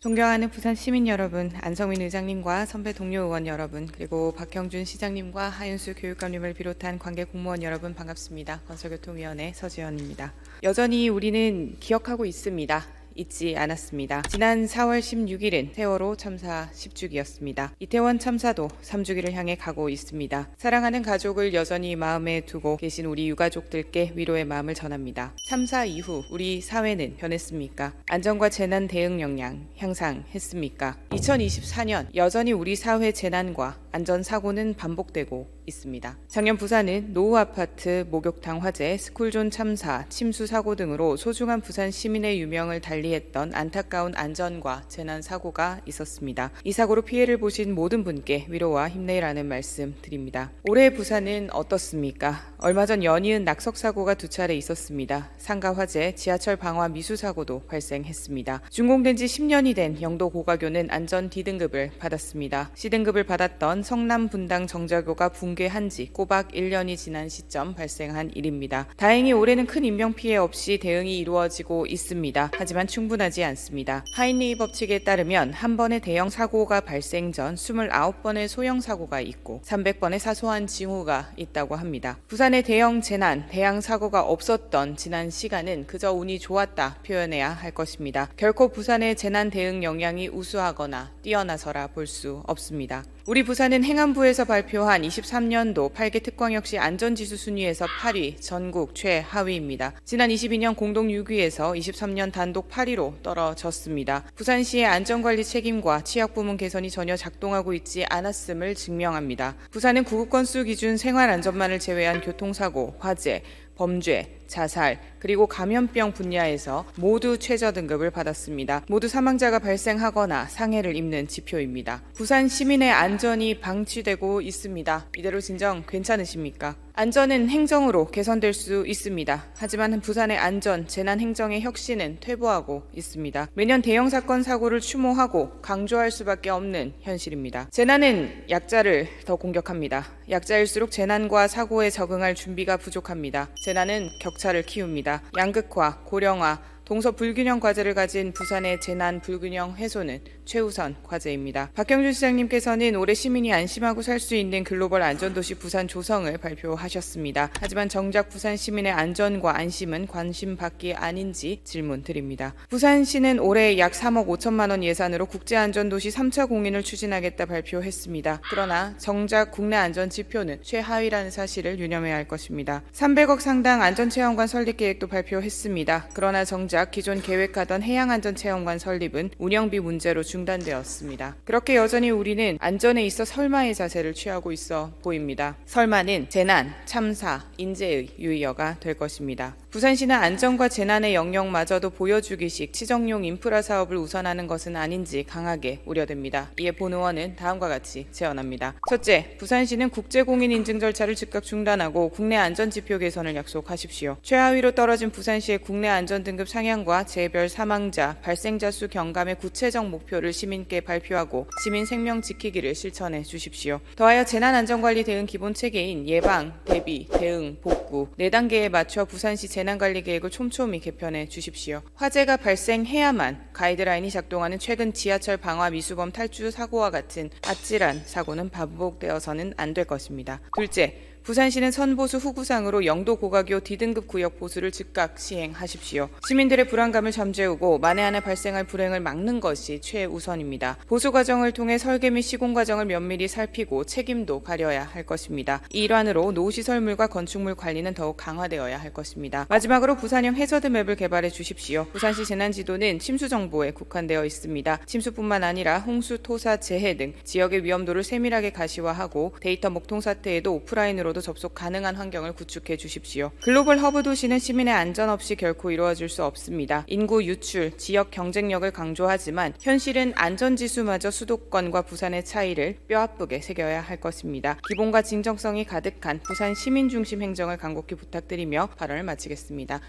존경하는 부산 시민 여러분, 안성민 의장님과 선배 동료 의원 여러분, 그리고 박형준 시장님과 하윤수 교육감님을 비롯한 관계 공무원 여러분 반갑습니다. 건설교통위원회 서지연입니다. 여전히 우리는 기억하고 있습니다. 잊지 않았습니다. 지난 4월 16일은 세월호 참사 10주기였습니다. 이태원 참사도 3주기를 향해 가고 있습니다. 사랑하는 가족을 여전히 마음에 두고 계신 우리 유가족들께 위로의 마음을 전합니다. 참사 이후 우리 사회는 변했습니까? 안전과 재난 대응 역량 향상했습니까? 2024년 여전히 우리 사회 재난과 안전사고는 반복되고 있습니다. 작년 부산은 노후 아파트 목욕탕 화재, 스쿨존 참사, 침수 사고 등으로 소중한 부산 시민의 유명을 달리했던 안타까운 안전과 재난 사고가 있었습니다. 이 사고로 피해를 보신 모든 분께 위로와 힘내라는 말씀 드립니다. 올해 부산은 어떻습니까? 얼마 전 연이은 낙석 사고가 2차례 있었습니다. 상가 화재, 지하철 방화 미수 사고도 발생했습니다. 준공된 지 10년이 된 영도 고가교는 안전 D등급을 받았습니다. C등급을 받았던 성남 분당 정자교가 붕괴한 지 꼬박 1년이 지난 시점 발생한 일입니다. 다행히 올해는 큰 인명 피해 없이 대응이 이루어지고 있습니다. 하지만 충분하지 않습니다. 하인리 법칙에 따르면 한 번의 대형 사고가 발생 전 29번의 소형 사고가 있고 300번의 사소한 징후가 있다고 합니다. 부산의 대형 재난, 대형 사고가 없었던 지난 시간은 그저 운이 좋았다 표현해야 할 것입니다. 결코 부산의 재난 대응 역량이 우수하거나 뛰어나서라 볼 수 없습니다. 우리 부산은 행안부에서 발표한 23년도 8개 특광 역시 안전지수 순위에서 8위, 전국 최하위입니다. 지난 22년 공동 6위에서 23년 단독 8위로 떨어졌습니다. 부산시의 안전관리 책임과 취약부문 개선이 전혀 작동하고 있지 않았음을 증명합니다. 부산은 구급건수 기준 생활안전만을 제외한 교통사고, 화재, 범죄, 자살, 그리고 감염병 분야에서 모두 최저 등급을 받았습니다. 모두 사망자가 발생하거나 상해를 입는 지표입니다. 부산 시민의 안전이 방치되고 있습니다. 이대로 진정 괜찮으십니까? 안전은 행정으로 개선될 수 있습니다. 하지만 부산의 안전, 재난 행정의 혁신은 퇴보하고 있습니다. 매년 대형 사건 사고를 추모하고 강조할 수밖에 없는 현실입니다. 재난은 약자를 더 공격합니다. 약자일수록 재난과 사고에 적응할 준비가 부족합니다. 재난은 격차를 키웁니다. 양극화, 고령화, 동서 불균형 과제를 가진 부산의 재난 불균형 해소는 최우선 과제입니다. 박형준 시장님께서는 올해 시민이 안심하고 살 수 있는 글로벌 안전도시 부산 조성을 발표하셨습니다. 하지만 정작 부산 시민의 안전과 안심은 관심밖이 아닌지 질문 드립니다. 부산시는 올해 약 3억 5천만 원 예산으로 국제안전도시 3차 공인을 추진하겠다 발표했습니다. 그러나 정작 국내 안전 지표는 최하위라는 사실을 유념해야 할 것입니다. 300억 상당 안전체험관 설립 계획도 발표했습니다. 그러나 정작 기존 계획하던 해양안전체험관 설립은 운영비 문제로 중단되었습니다. 그렇게 여전히 우리는 안전에 있어 설마의 자세를 취하고 있어 보입니다. 설마는 재난, 참사, 인재의 유의어가 될 것입니다. 부산시는 안전과 재난의 영역마저도 보여주기식 치정용 인프라 사업을 우선하는 것은 아닌지 강하게 우려됩니다. 이에 본 의원은 다음과 같이 제언합니다. 첫째, 부산시는 국제공인 인증 절차를 즉각 중단하고 국내 안전지표 개선을 약속하십시오. 최하위로 떨어진 부산시의 국내 안전등급 상향과 재별 사망자, 발생자 수 경감의 구체적 목표를 시민께 발표하고 시민 생명 지키기를 실천해 주십시오. 더하여 재난안전관리 대응 기본체계인 예방, 대비, 대응, 복구 4단계에 맞춰 부산시 재난관리 계획을 촘촘히 개편해 주십시오. 화재가 발생해야만 가이드라인이 작동하는 최근 지하철 방화 미수범 탈주 사고와 같은 아찔한 사고는 반복되어서는 안 될 것입니다. 둘째, 부산시는 선보수 후구상으로 영도 고가교 D등급 구역 보수를 즉각 시행하십시오. 시민들의 불안감을 잠재우고 만에 하나 발생할 불행을 막는 것이 최우선입니다. 보수 과정을 통해 설계 및 시공 과정을 면밀히 살피고 책임도 가려야 할 것입니다. 이 일환으로 노후시설물과 건축물 관리는 더욱 강화되어야 할 것입니다. 마지막으로 부산형 해저드 맵을 개발해 주십시오. 부산시 재난지도는 침수 정보에 국한되어 있습니다. 침수뿐만 아니라 홍수, 토사, 재해 등 지역의 위험도를 세밀하게 가시화하고 데이터 목통 사태에도 오프라인으로 접속 가능한 환경을 구축해 주십시오. 글로벌 허브 도시는 시민의 안전 없이 결코 이루어질 수 없습니다. 인구 유출, 지역 경쟁력을 강조하지만 현실은 안전지수마저 수도권과 부산의 차이를 뼈아프게 새겨야 할 것입니다. 기본과 진정성이 가득한 부산 시민 중심 행정을 간곡히 부탁드리며 발언을 마치겠습니다.